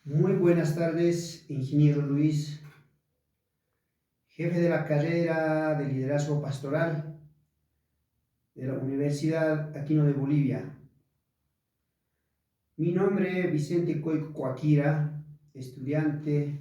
Muy buenas tardes, ingeniero Luis, jefe de la carrera de liderazgo pastoral de la Universidad Aquino de Bolivia. Mi nombre es Vicente Coaquira, estudiante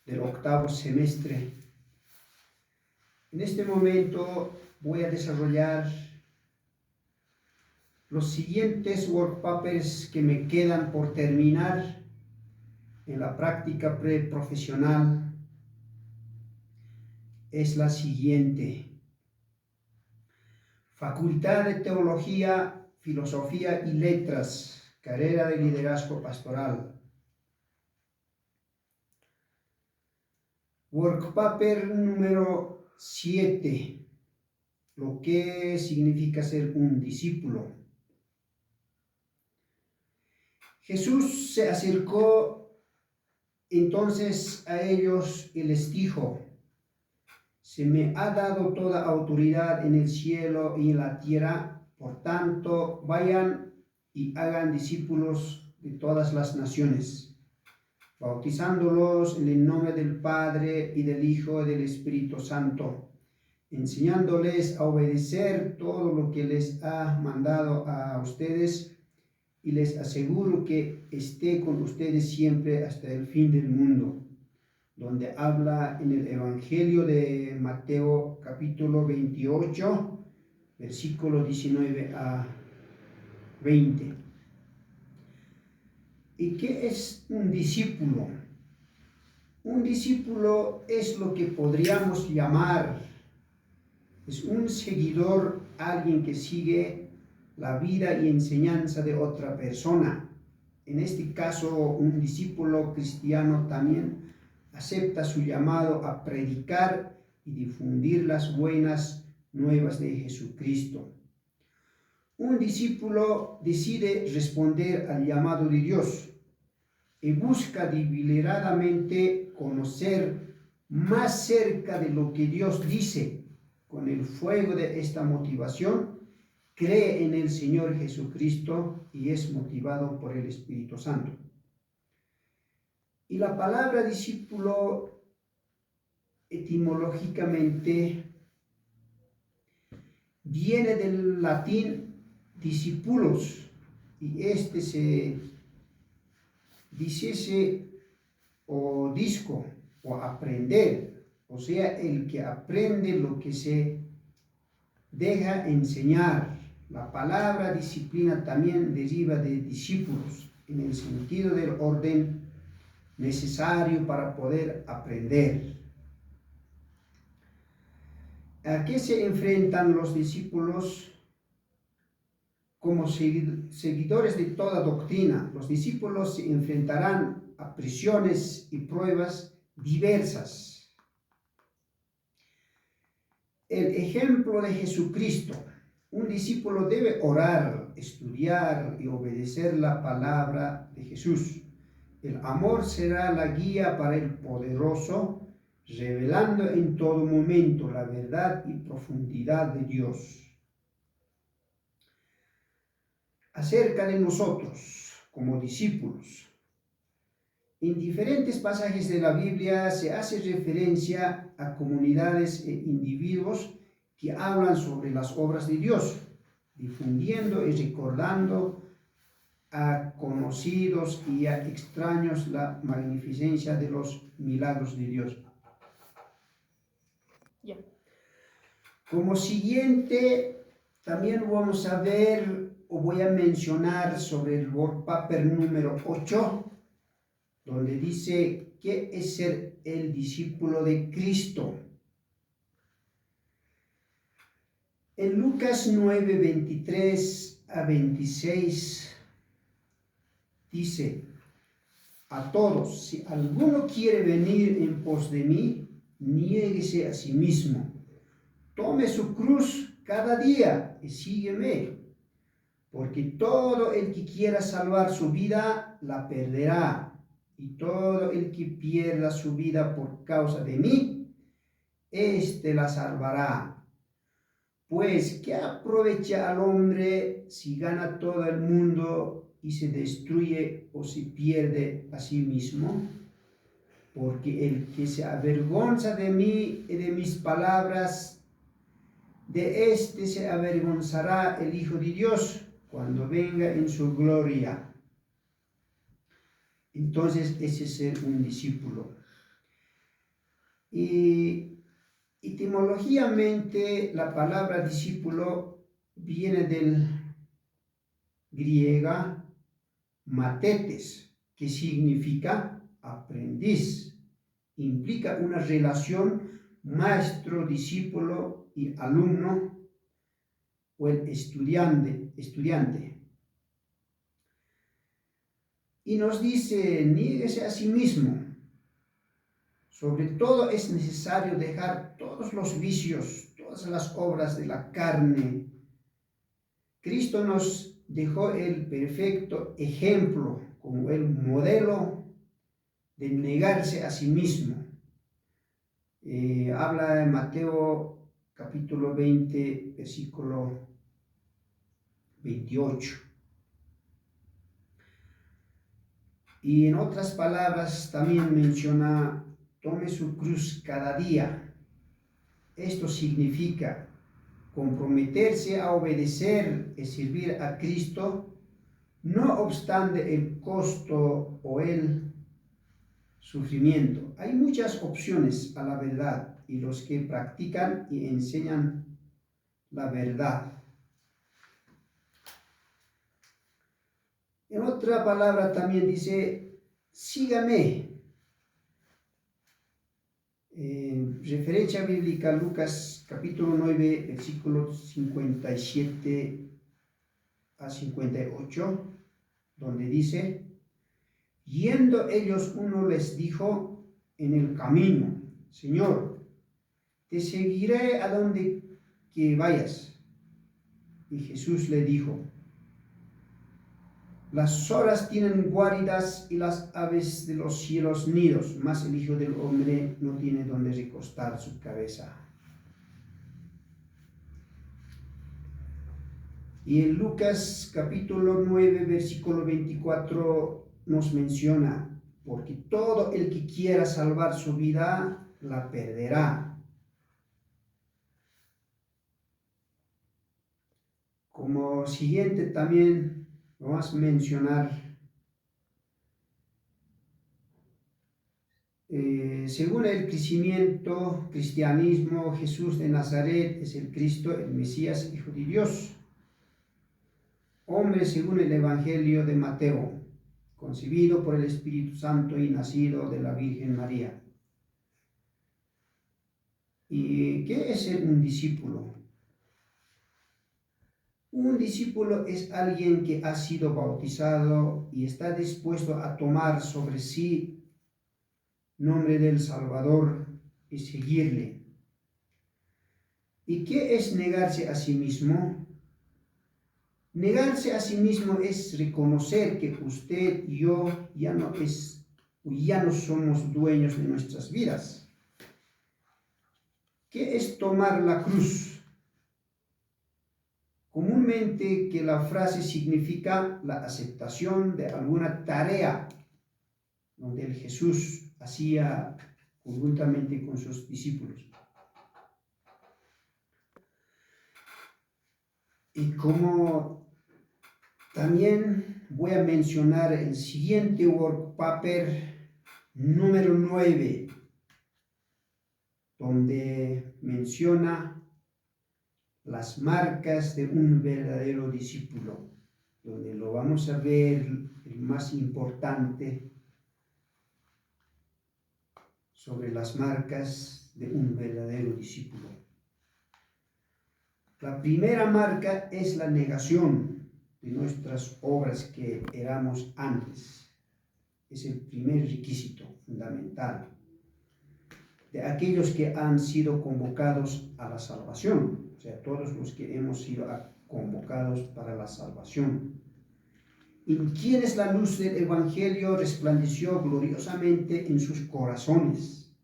del octavo semestre. En este momento voy a desarrollar los siguientes work papers que me quedan por terminar en la práctica preprofesional. Es la siguiente: Facultad de Teología, Filosofía y Letras, carrera de liderazgo pastoral. Work paper número 7, lo que significa ser un discípulo. Jesús se acercó entonces a ellos y les dijo: se me ha dado toda autoridad en el cielo y en la tierra, por tanto, vayan y hagan discípulos de todas las naciones, bautizándolos en el nombre del Padre y del Hijo y del Espíritu Santo, enseñándoles a obedecer todo lo que les ha mandado a ustedes, y les aseguro que esté con ustedes siempre hasta el fin del mundo. Donde habla en el Evangelio de Mateo capítulo 28, versículo 19 a 20. ¿Y qué es un discípulo? Un discípulo es lo que podríamos llamar, es un seguidor, alguien que sigue la vida y enseñanza de otra persona. En este caso, un discípulo cristiano también acepta su llamado a predicar y difundir las buenas nuevas de Jesucristo. Un discípulo decide responder al llamado de Dios y busca deliberadamente conocer más cerca de lo que Dios dice. Con el fuego de esta motivación, cree en el Señor Jesucristo y es motivado por el Espíritu Santo. Y la palabra discípulo etimológicamente viene del latín discípulos, y este se dice o disco o aprender, o sea, el que aprende lo que se deja enseñar. La palabra disciplina también deriva de discípulos, en el sentido del orden necesario para poder aprender. ¿A qué se enfrentan los discípulos como seguidores de toda doctrina? Los discípulos se enfrentarán a presiones y pruebas diversas. El ejemplo de Jesucristo: un discípulo debe orar, estudiar y obedecer la palabra de Jesús. El amor será la guía para el poderoso, revelando en todo momento la verdad y profundidad de Dios. Acerca de nosotros como discípulos, en diferentes pasajes de la Biblia se hace referencia a comunidades e individuos que hablan sobre las obras de Dios, difundiendo y recordando a conocidos y a extraños la magnificencia de los milagros de Dios. Como siguiente, también vamos a ver o voy a mencionar sobre el work paper número 8, donde dice qué es ser el discípulo de Cristo. En Lucas 9, 23 a 26 dice: a todos, si alguno quiere venir en pos de mí, niéguese a sí mismo, tome su cruz cada día y sígueme, porque todo el que quiera salvar su vida la perderá, y todo el que pierda su vida por causa de mí, éste la salvará. Pues, ¿qué aprovecha al hombre si gana todo el mundo y se destruye o se pierde a sí mismo, porque el que se avergonza de mí y de mis palabras, de éste se avergonzará el Hijo de Dios cuando venga en su gloria. Entonces, ese es ser un discípulo. Y etimológicamente, la palabra discípulo viene del griega matetes, que significa aprendiz. Implica una relación maestro-discípulo y alumno o el estudiante. Y nos dice, niéguese a sí mismo. Sobre todo es necesario dejar todos los vicios, todas las obras de la carne. Cristo nos dejó el perfecto ejemplo como el modelo de negarse a sí mismo. Habla en Mateo capítulo 20, versículo 28. Y en otras palabras también menciona, tome su cruz cada día. Esto significa comprometerse a obedecer y servir a Cristo, no obstante el costo o el sufrimiento. Hay muchas opciones a la verdad y los que practican y enseñan la verdad. En otra palabra también dice, sígame. Referencia bíblica, Lucas capítulo 9, versículos 57 a 58, donde dice, yendo ellos, uno les dijo en el camino, Señor, te seguiré a donde que vayas. Y Jesús le dijo, las zoras tienen guaridas y las aves de los cielos nidos, mas el Hijo del Hombre no tiene donde recostar su cabeza. Y en Lucas capítulo 9, versículo 24 nos menciona, porque todo el que quiera salvar su vida, la perderá. Como siguiente también vamos a mencionar, según el cristianismo, Jesús de Nazaret es el Cristo, el Mesías, Hijo de Dios. Hombre según el Evangelio de Mateo, concebido por el Espíritu Santo y nacido de la Virgen María. ¿Y qué es ser un discípulo? Un discípulo es alguien que ha sido bautizado y está dispuesto a tomar sobre sí nombre del Salvador y seguirle. ¿Y qué es negarse a sí mismo? Negarse a sí mismo es reconocer que usted y yo ya no somos dueños de nuestras vidas. ¿Qué es tomar la cruz? Comúnmente que la frase significa la aceptación de alguna tarea donde el Jesús hacía conjuntamente con sus discípulos. Y como también voy a mencionar el siguiente work paper número 9, donde menciona las marcas de un verdadero discípulo, donde lo vamos a ver el más importante sobre las marcas de un verdadero discípulo. La primera marca es la negación de nuestras obras que éramos antes. Es el primer requisito fundamental de aquellos que han sido convocados a la salvación, o sea, todos los que hemos sido convocados para la salvación. En quienes la luz del Evangelio resplandeció gloriosamente en sus corazones,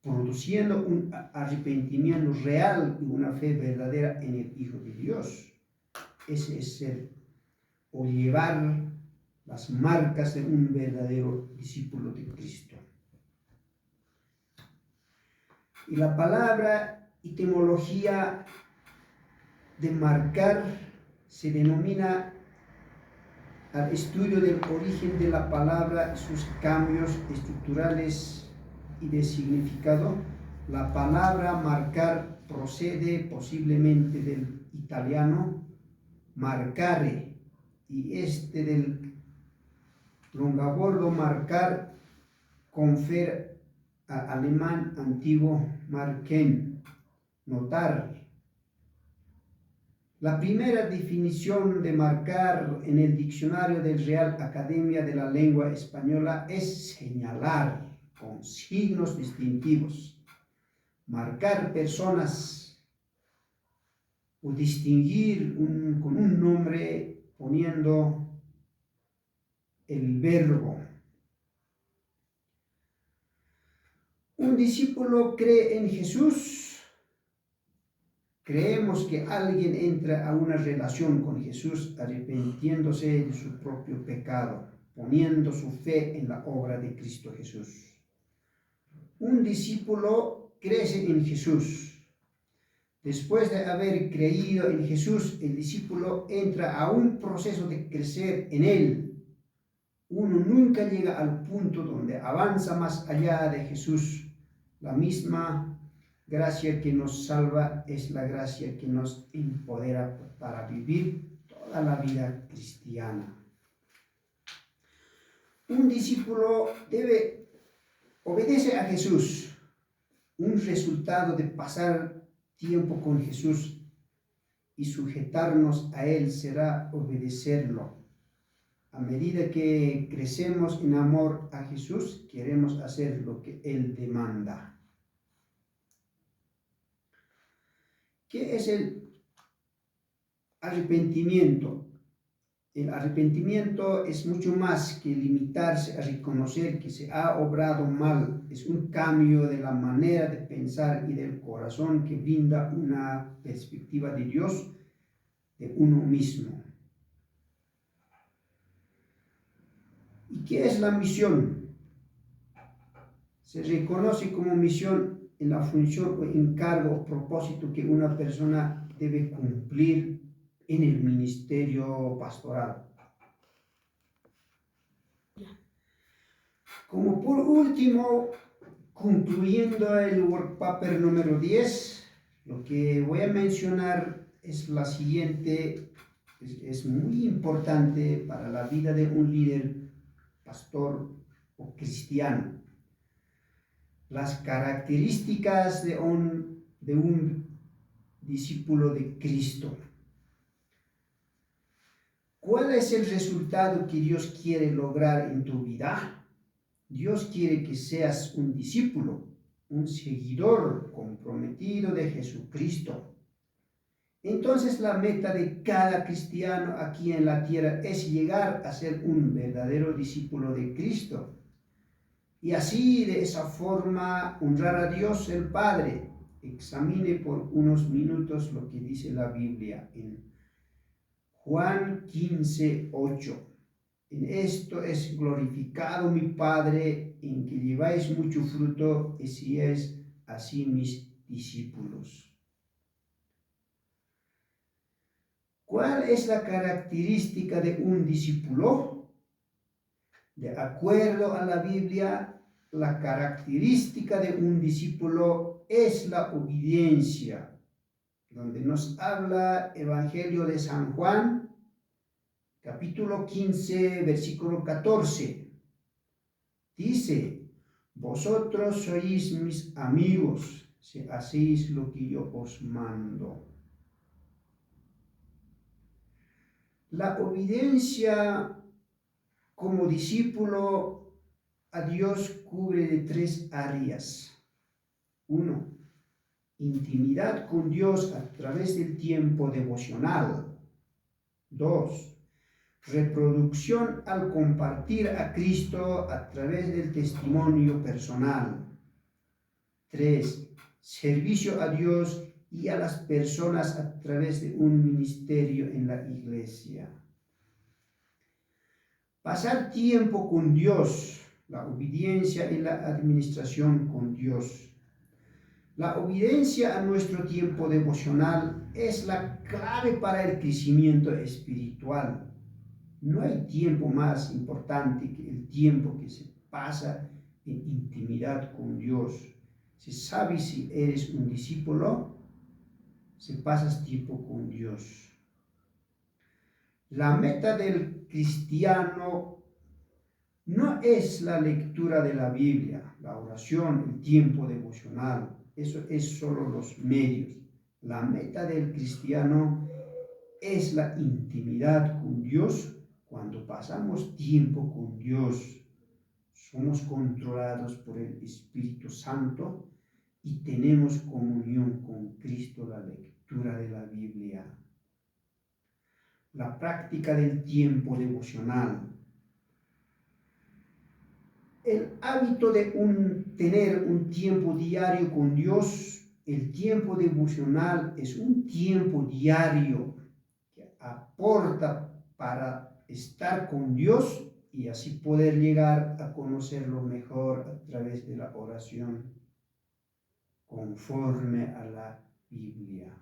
produciendo un arrepentimiento real y una fe verdadera en el Hijo de Dios. Ese es ser o llevar las marcas de un verdadero discípulo de Cristo. Y la palabra etimología de marcar se denomina al estudio del origen de la palabra, sus cambios estructurales y de significado. La palabra marcar procede posiblemente del italiano marcare y del longabordo marcar confiere al alemán antiguo marken, notar. La primera definición de marcar en el diccionario de la Real Academia de la Lengua Española es señalar con signos distintivos, marcar personas o distinguir con un nombre poniendo el verbo. Un discípulo cree en Jesús. Creemos que alguien entra a una relación con Jesús arrepintiéndose de su propio pecado, poniendo su fe en la obra de Cristo Jesús. Un discípulo crece en Jesús. Después de haber creído en Jesús, el discípulo entra a un proceso de crecer en Él. Uno nunca llega al punto donde avanza más allá de Jesús. La misma gracia que nos salva es la gracia que nos empodera para vivir toda la vida cristiana. Un discípulo obedece a Jesús. Un resultado de pasar tiempo con Jesús y sujetarnos a Él será obedecerlo. A medida que crecemos en amor a Jesús, queremos hacer lo que Él demanda. ¿Qué es el arrepentimiento? El arrepentimiento es mucho más que limitarse a reconocer que se ha obrado mal. Es un cambio de la manera de pensar y del corazón que brinda una perspectiva de Dios, de uno mismo. ¿Y qué es la misión? Se reconoce como misión en la función o encargo o propósito que una persona debe cumplir en el ministerio pastoral. Como por último, concluyendo el work paper número 10, lo que voy a mencionar es la siguiente, es muy importante para la vida de un líder, pastor o cristiano. Las características de un discípulo de Cristo. ¿Cuál es el resultado que Dios quiere lograr en tu vida? Dios quiere que seas un discípulo, un seguidor comprometido de Jesucristo. Entonces la meta de cada cristiano aquí en la tierra es llegar a ser un verdadero discípulo de Cristo. Y así, de esa forma, honrar a Dios el Padre. Examine por unos minutos lo que dice la Biblia en Juan 15:8. En esto es glorificado mi Padre, en que lleváis mucho fruto y seáis así mis discípulos. ¿Cuál es la característica de un discípulo? De acuerdo a la Biblia, la característica de un discípulo es la obediencia, donde nos habla Evangelio de San Juan, capítulo 15, versículo 14. Dice: vosotros sois mis amigos si hacéis lo que yo os mando. La obediencia como discípulo a Dios cubre de 3 áreas. 1. Intimidad con Dios a través del tiempo devocional. 2. Reproducción al compartir a Cristo a través del testimonio personal. 3. Servicio a Dios y a las personas a través de un ministerio en la iglesia. Pasar tiempo con Dios, la obediencia y la administración con Dios. La obediencia a nuestro tiempo devocional es la clave para el crecimiento espiritual. No hay tiempo más importante que el tiempo que se pasa en intimidad con Dios. Si sabes si eres un discípulo, si pasas tiempo con Dios. La meta del cristiano no es la lectura de la Biblia, la oración, el tiempo devocional. Eso es solo los medios. La meta del cristiano es la intimidad con Dios. Cuando pasamos tiempo con Dios, somos controlados por el Espíritu Santo y tenemos comunión con Cristo, la lectura de la Biblia. La práctica del tiempo devocional. El hábito de tener un tiempo diario con Dios, el tiempo devocional es un tiempo diario que aporta para estar con Dios y así poder llegar a conocerlo mejor a través de la oración conforme a la Biblia.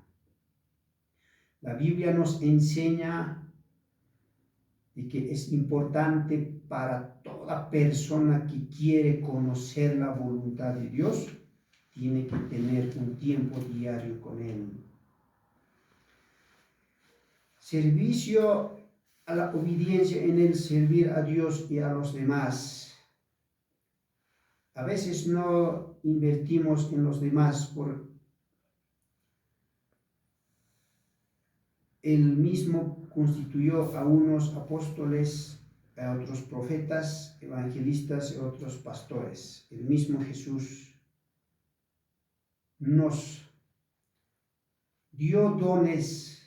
La Biblia nos enseña de que es importante para toda persona que quiere conocer la voluntad de Dios, tiene que tener un tiempo diario con Él. Servicio a la obediencia en el servir a Dios y a los demás. A veces no invertimos en los demás por Él mismo constituyó a unos apóstoles, a otros profetas, evangelistas y otros pastores. El mismo Jesús nos dio dones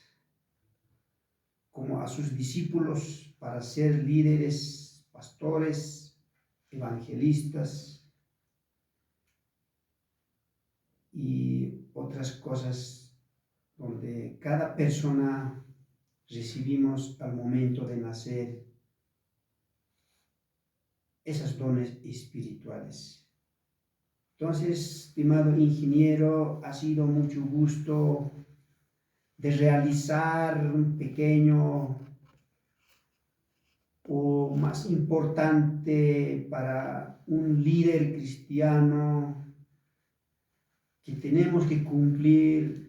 como a sus discípulos para ser líderes, pastores, evangelistas y otras cosas donde cada persona recibimos al momento de nacer esos dones espirituales. Entonces, estimado ingeniero, ha sido mucho gusto de realizar un pequeño o más importante para un líder cristiano que tenemos que cumplir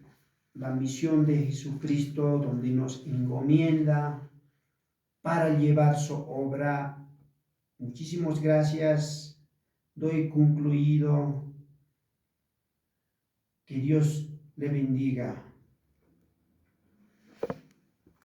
la misión de Jesucristo, donde nos encomienda para llevar su obra. Muchísimas gracias. Doy concluido. Que Dios le bendiga.